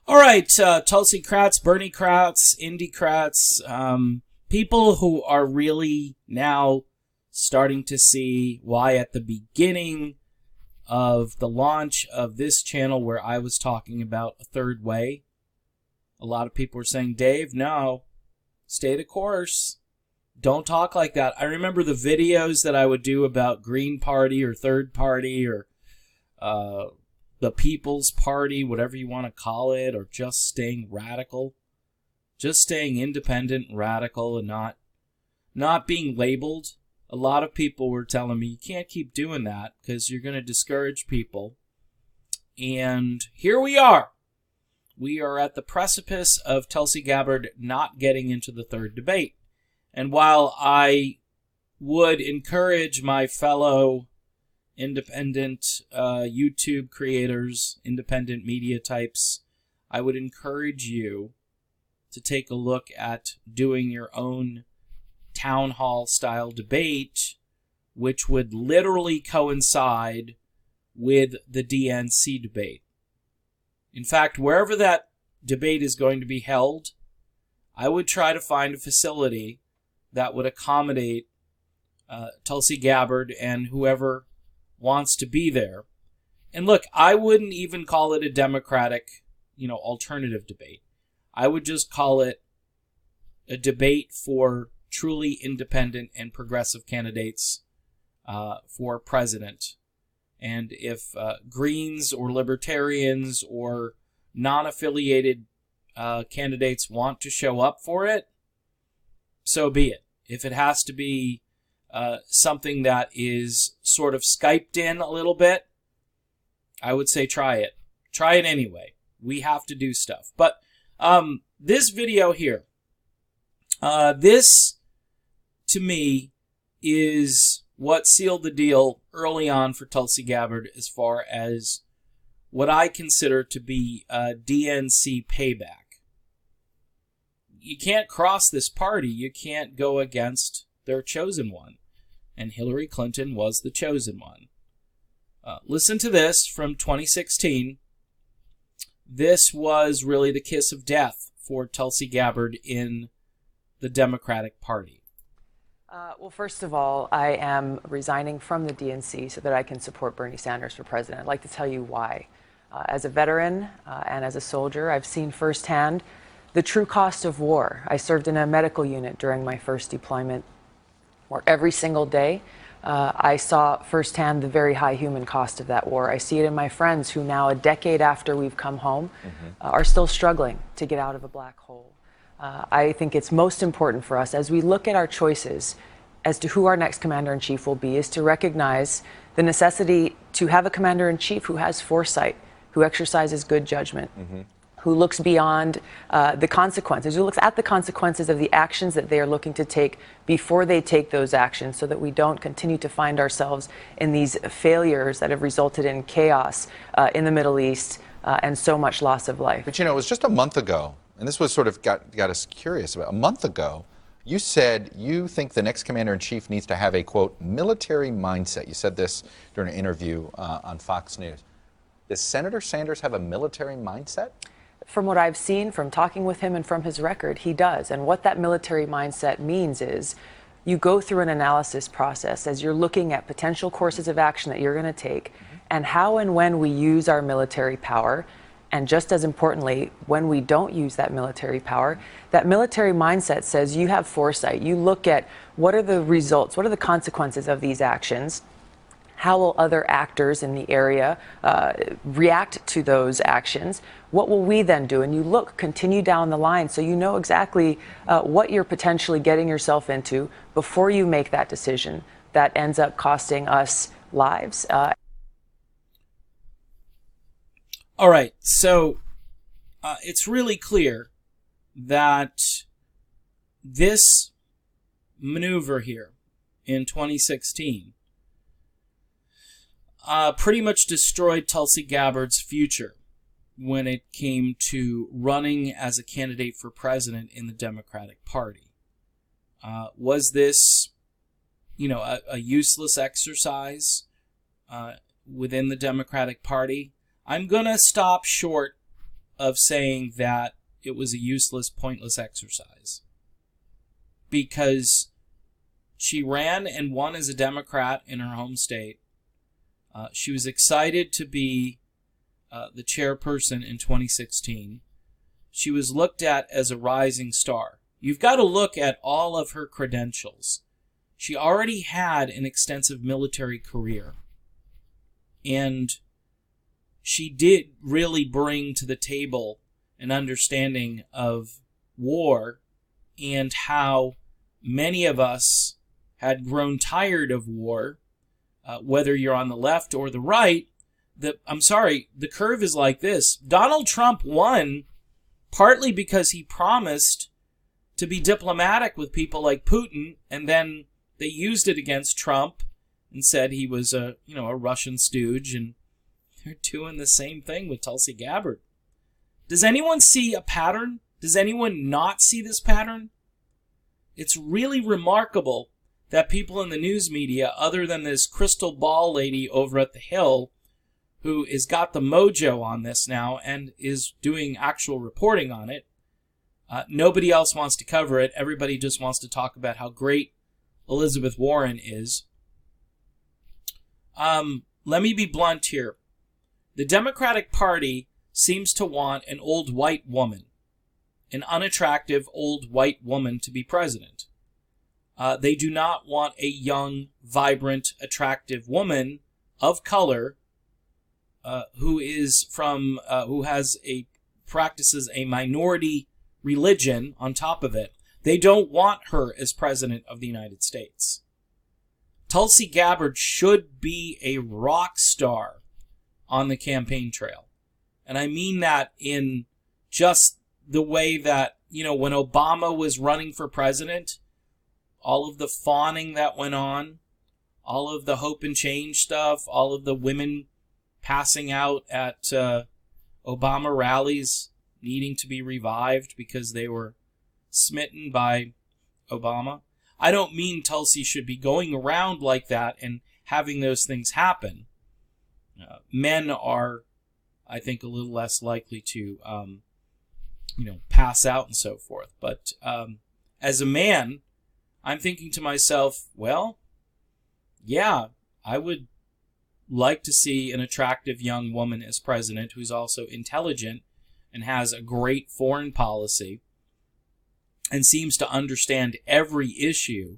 All right, Tulsi Krats, Bernie Krats, Indy Krats, people who are really now starting to see why at the beginning of the launch of this channel where I was talking about a third way, a lot of people were saying, Dave, no, stay the course. Don't talk like that. I remember the videos that I would do about Green Party or Third Party or the People's Party, whatever you want to call it, or just staying radical. Just staying independent and radical and not being labeled. A lot of people were telling me, you can't keep doing that because you're going to discourage people. And here we are. We are at the precipice of Tulsi Gabbard not getting into the third debate. And while I would encourage my fellow independent YouTube creators, independent media types, I would encourage you to take a look at doing your own town hall style debate, which would literally coincide with the DNC debate. In fact, wherever that debate is going to be held, I would try to find a facility that would accommodate Tulsi Gabbard and whoever wants to be there. And look, I wouldn't even call it a Democratic, alternative debate. I would just call it a debate for truly independent and progressive candidates for president. And if Greens or Libertarians or non-affiliated candidates want to show up for it, so be it. If it has to be something that is sort of Skyped in a little bit, I would say try it. Try it anyway. We have to do stuff. But this video here, this to me is what sealed the deal early on for Tulsi Gabbard as far as what I consider to be DNC payback. You can't cross this party. You can't go against their chosen one. And Hillary Clinton was the chosen one. Listen to this from 2016. This was really the kiss of death for Tulsi Gabbard in the Democratic Party. Well, first of all, I am resigning from the DNC so that I can support Bernie Sanders for president. I'd like to tell you why. As a veteran and as a soldier, I've seen firsthand the true cost of war. I served in a medical unit during my first deployment, where every single day I saw firsthand the very high human cost of that war. I see it in my friends who now, a decade after we've come home, are still struggling to get out of a black hole. I think it's most important for us as we look at our choices as to who our next commander-in-chief will be is to recognize the necessity to have a commander-in-chief who has foresight, who exercises good judgment, who looks beyond the consequences, who looks at the consequences of the actions that they are looking to take before they take those actions so that we don't continue to find ourselves in these failures that have resulted in chaos in the Middle East and so much loss of life. But it was just a month ago, and this was sort of got us curious about. A month ago, you said you think the next commander-in-chief needs to have a, quote, military mindset. You said this during an interview on Fox News. Does Senator Sanders have a military mindset? From what I've seen, from talking with him and from his record, he does. And what that military mindset means is you go through an analysis process as you're looking at potential courses of action that you're going to take and how and when we use our military power. And just as importantly, when we don't use that military power, that military mindset says you have foresight. You look at what are the results, what are the consequences of these actions? How will other actors in the area react to those actions? What will we then do? And you continue down the line so you know exactly what you're potentially getting yourself into before you make that decision that ends up costing us lives. All right, so it's really clear that this maneuver here in 2016 pretty much destroyed Tulsi Gabbard's future when it came to running as a candidate for president in the Democratic Party. Was this, a useless exercise within the Democratic Party? I'm going to stop short of saying that it was a useless, pointless exercise. Because she ran and won as a Democrat in her home state. She was excited to be the chairperson in 2016. She was looked at as a rising star. You've got to look at all of her credentials. She already had an extensive military career. And she did really bring to the table an understanding of war and how many of us had grown tired of war, whether you're on the left or the right. The curve is like this. Donald Trump won partly because he promised to be diplomatic with people like Putin, and then they used it against Trump and said he was a Russian stooge, and they're doing the same thing with Tulsi Gabbard. Does anyone see a pattern? Does anyone not see this pattern? It's really remarkable that people in the news media, other than this crystal ball lady over at the Hill, who has got the mojo on this now and is doing actual reporting on it, nobody else wants to cover it. Everybody just wants to talk about how great Elizabeth Warren is. Let me be blunt here. The Democratic Party seems to want an old white woman, an unattractive old white woman to be president. They do not want a young, vibrant, attractive woman of color who practices a minority religion on top of it. They don't want her as president of the United States. Tulsi Gabbard should be a rock star on the campaign trail. And I mean that in just the way that, when Obama was running for president, all of the fawning that went on, all of the hope and change stuff, all of the women passing out at Obama rallies needing to be revived because they were smitten by Obama. I don't mean Tulsi should be going around like that and having those things happen. Men are, I think, a little less likely to, pass out and so forth. But as a man, I'm thinking to myself, well, yeah, I would like to see an attractive young woman as president who's also intelligent and has a great foreign policy and seems to understand every issue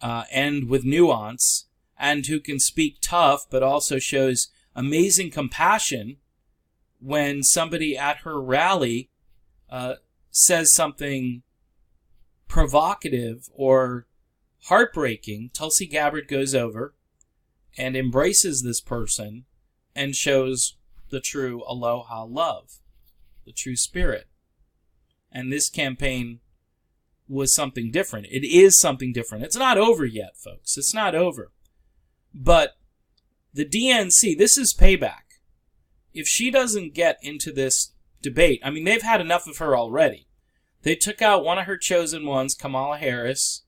and with nuance, and who can speak tough but also shows amazing compassion when somebody at her rally says something provocative or heartbreaking. Tulsi Gabbard goes over and embraces this person and shows the true aloha love, the true spirit. And this campaign was something different. It is something different. It's not over yet, folks. It's not over. But the DNC, this is payback. If she doesn't get into this debate, I mean, they've had enough of her already. They took out one of her chosen ones, Kamala Harris,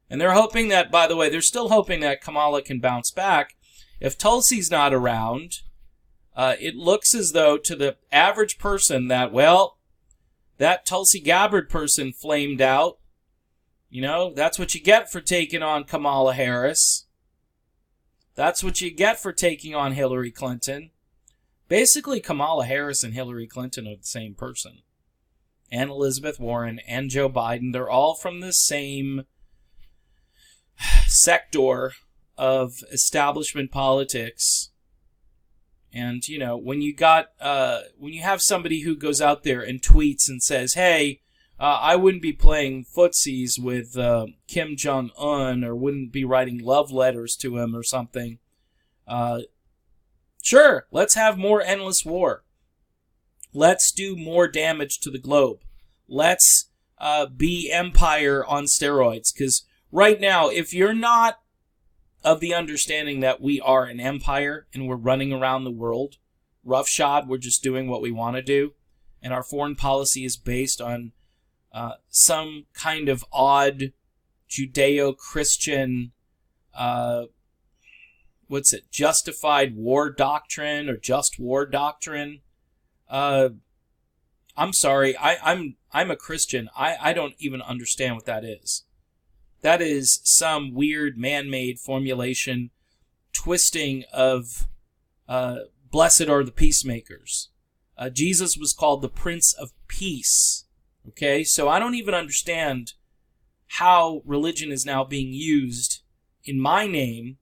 and they're hoping that, by the way, they're still hoping that Kamala can bounce back. If Tulsi's not around, it looks as though to the average person that, well, that Tulsi Gabbard person flamed out. That's what you get for taking on Kamala Harris. That's what you get for taking on Hillary Clinton. Basically, Kamala Harris and Hillary Clinton are the same person. And Elizabeth Warren and Joe Biden, they're all from the same sector of establishment politics. And, when you have somebody who goes out there and tweets and says, hey, I wouldn't be playing footsies with Kim Jong-un or wouldn't be writing love letters to him or something. Sure, let's have more endless war. Let's do more damage to the globe. Let's be empire on steroids. Because right now, if you're not of the understanding that we are an empire and we're running around the world, roughshod, we're just doing what we want to do, and our foreign policy is based on some kind of odd Judeo-Christian, justified war doctrine or just war doctrine, I'm sorry. I'm a Christian. I don't even understand what that is. That is some weird man-made formulation twisting of blessed are the peacemakers. Jesus was called the Prince of Peace. Okay, so I don't even understand how religion is now being used in my name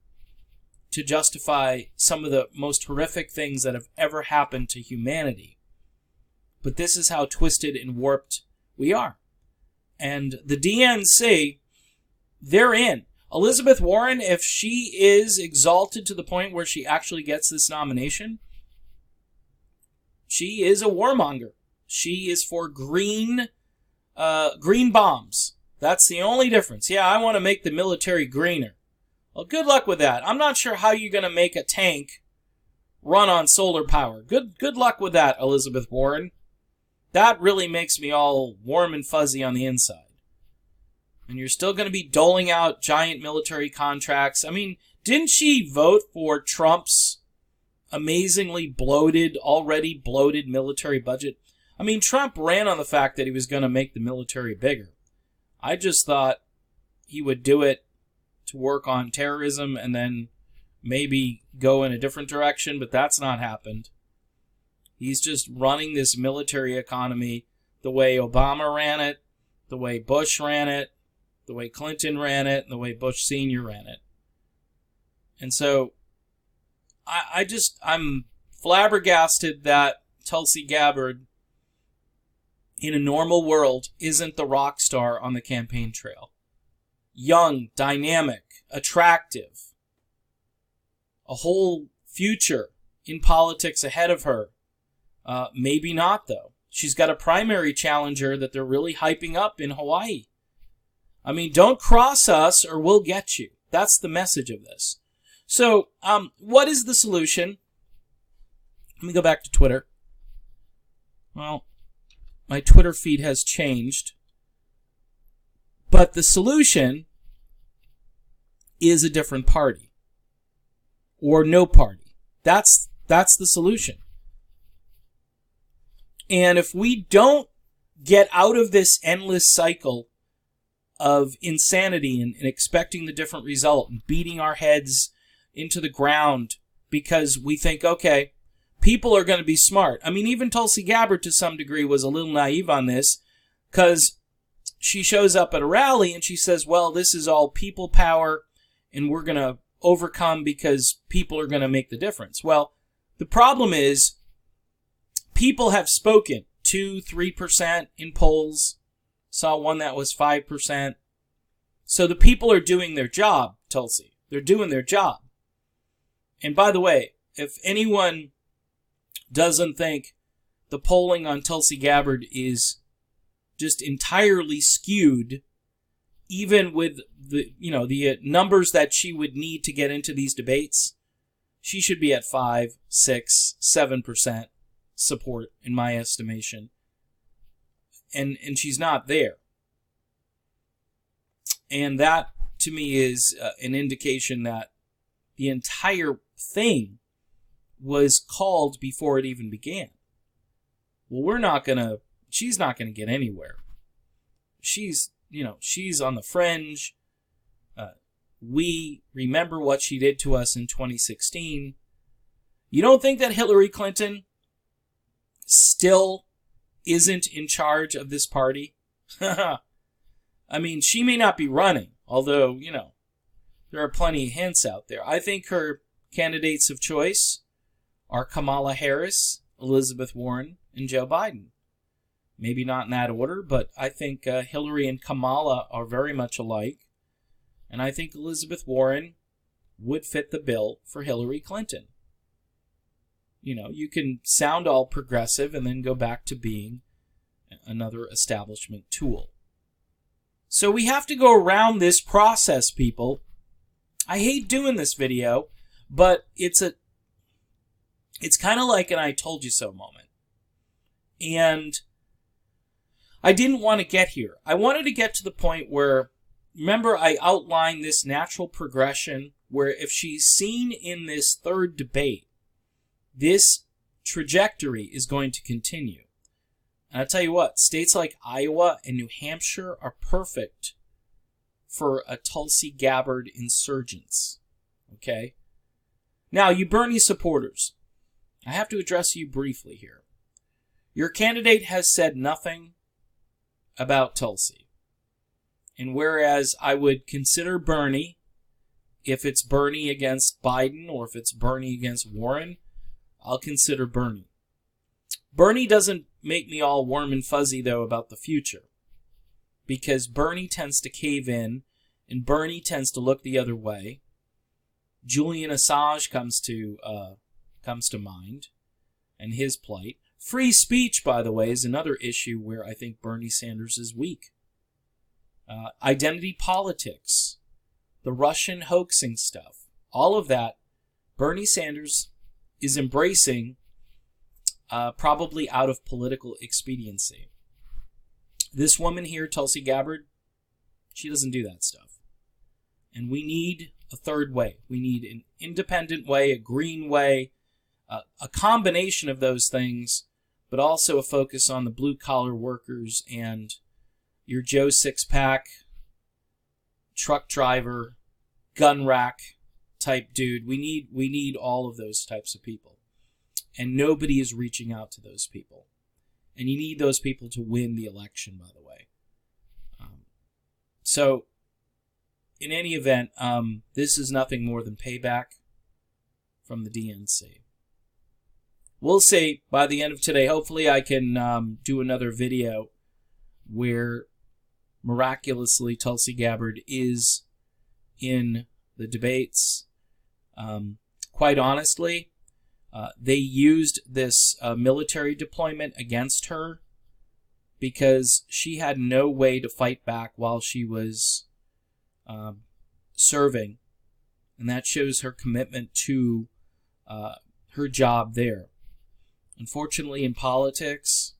to justify some of the most horrific things that have ever happened to humanity. But this is how twisted and warped we are. And the DNC, they're in. Elizabeth Warren, if she is exalted to the point where she actually gets this nomination, she is a warmonger. She is for green bombs. That's the only difference. Yeah, I want to make the military greener. Well, good luck with that. I'm not sure how you're going to make a tank run on solar power. Good luck with that, Elizabeth Warren. That really makes me all warm and fuzzy on the inside. And you're still going to be doling out giant military contracts. I mean, didn't she vote for Trump's amazingly already bloated military budget? I mean, Trump ran on the fact that he was going to make the military bigger. I just thought he would do it to work on terrorism and then maybe go in a different direction, but that's not happened. He's just running this military economy the way Obama ran it, the way Bush ran it, the way Clinton ran it, and the way Bush Sr. ran it. And so I'm flabbergasted that Tulsi Gabbard, in a normal world, isn't the rock star on the campaign trail. Young, dynamic, attractive, a whole future in politics ahead of her. Maybe not, though. She's got a primary challenger that they're really hyping up in Hawaii. I mean, don't cross us or we'll get you. That's the message of this. So, what is the solution? Let me go back to Twitter. Well, my Twitter feed has changed. But the solution is a different party. Or no party. That's the solution. And if we don't get out of this endless cycle of insanity and expecting the different result and beating our heads into the ground because we think, okay, people are going to be smart. I mean, even Tulsi Gabbard to some degree was a little naive on this because she shows up at a rally and she says, well, this is all people power and we're going to overcome because people are going to make the difference. Well, the problem is people have spoken 2-3% in polls. Saw one that was 5%. So the people are doing their job, Tulsi. They're doing their job. And by the way, if anyone doesn't think the polling on Tulsi Gabbard is just entirely skewed, even with the numbers that she would need to get into these debates, she should be at 5, 6, 7% support in my estimation. And she's not there. And that, to me, is an indication that the entire thing was called before it even began. Well, she's not going to get anywhere. She's on the fringe. We remember what she did to us in 2016. You don't think that Hillary Clinton still isn't in charge of this party? I mean, she may not be running, although, there are plenty of hints out there. I think her candidates of choice are Kamala Harris, Elizabeth Warren, and Joe Biden. Maybe not in that order, but I think Hillary and Kamala are very much alike. And I think Elizabeth Warren would fit the bill for Hillary Clinton. You can sound all progressive and then go back to being another establishment tool. So we have to go around this process, people. I hate doing this video, but it's kind of like an I told you so moment. And I didn't want to get here. I wanted to get to the point where, remember, I outlined this natural progression where if she's seen in this third debate, this trajectory is going to continue. And I'll tell you what, states like Iowa and New Hampshire are perfect for a Tulsi Gabbard insurgence. Okay? Now, you Bernie supporters, I have to address you briefly here. Your candidate has said nothing about Tulsi. And whereas I would consider Bernie, if it's Bernie against Biden or if it's Bernie against Warren, I'll consider Bernie. Bernie doesn't make me all warm and fuzzy, though, about the future. Because Bernie tends to cave in, and Bernie tends to look the other way. Julian Assange comes to mind, and his plight. Free speech, by the way, is another issue where I think Bernie Sanders is weak. Identity politics, the Russian hoaxing stuff, all of that, Bernie Sanders is embracing probably out of political expediency. This woman here, Tulsi Gabbard, she doesn't do that stuff. And we need a third way. We need an independent way, a green way, a combination of those things, but also a focus on the blue-collar workers and your Joe Six-Pack, truck driver, gun rack type dude. We need all of those types of people. And nobody is reaching out to those people. And you need those people to win the election, by the way. So, in any event, this is nothing more than payback from the DNC. We'll see by the end of today. Hopefully I can do another video where miraculously Tulsi Gabbard is in the debates. Quite honestly, they used this military deployment against her because she had no way to fight back while she was serving. And that shows her commitment to her job there. Unfortunately, in politics,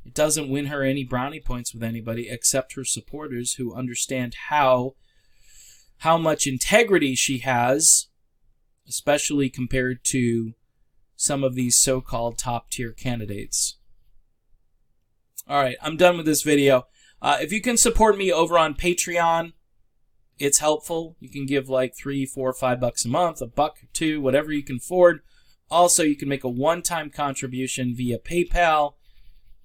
it doesn't win her any brownie points with anybody except her supporters who understand how much integrity she has, especially compared to some of these so-called top-tier candidates. All right, I'm done with this video. If you can support me over on Patreon, it's helpful. You can give like $3, $4, $5 a month, $1 or $2, whatever you can afford. Also, you can make a one-time contribution via PayPal.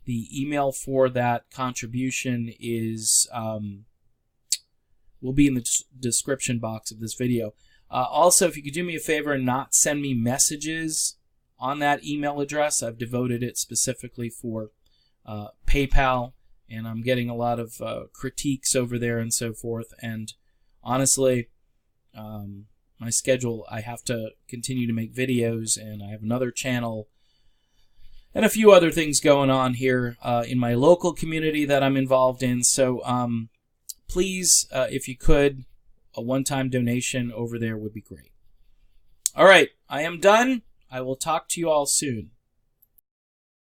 The email for that contribution is will be in the description box of this video. Also, if you could do me a favor and not send me messages on that email address, I've devoted it specifically for PayPal, and I'm getting a lot of critiques over there and so forth. And honestly, my schedule, I have to continue to make videos, and I have another channel and a few other things going on here in my local community that I'm involved in. So please, if you could, a one-time donation over there would be great. All right, I am done. I will talk to you all soon.